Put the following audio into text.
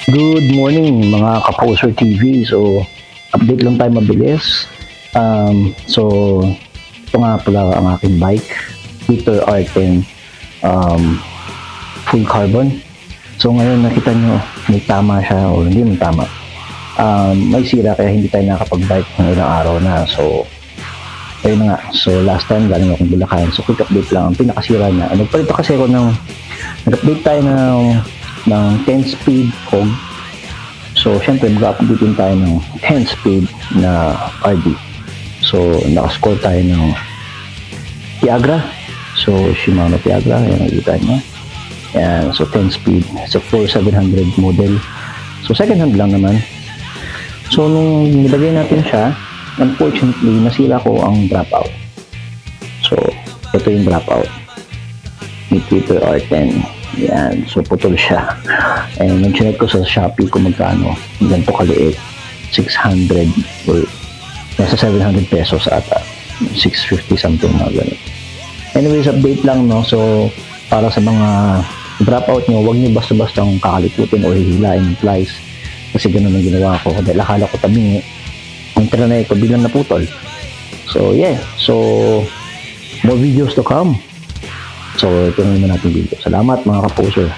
Good morning mga Kaposer TV. So, update lang tayo mabilis. So, ito nga pala ang aking bike, Twitter R10 full carbon. So, ngayon nakita nyo, may tama siya o hindi may tama. May sira kaya hindi tayo nakapag-bike ng ilang araw na. So, ayun na nga. So, last time galing akong Bulacan. So, quick update lang. Ang pinakasira niya. Nagpalit kasi ako nag-update tayo ng 10 speed hog. So, syempre, mag-update din tayo ng 10 speed na RD. So, nakascore tayo ng Tiagra. So, Shimano Tiagra. Yan, nakikita nyo. Yan. So, 10 speed. So, 4700 model. So, second hand lang naman. So, nung nilagay natin siya, unfortunately, nasira ko ang dropout. So, ito yung dropout. May Twitter R10. Yan. So, putol siya. And nag-check ko sa Shopee kung magkano. Ganito kaliit. 600 or nasa 700 pesos ata. 650 something na ganun. Anyways, update lang, no? So, para sa mga dropout nyo, huwag nyo basta-basta kakaliputin o hihilain yung flies. Kasi ganun ang ginawa ko. Dahil akala ko tabingi. Ang trinay ko bilang naputol. So, yeah. So, more videos to come. So, ito na naman natin video. Salamat mga Kaposer.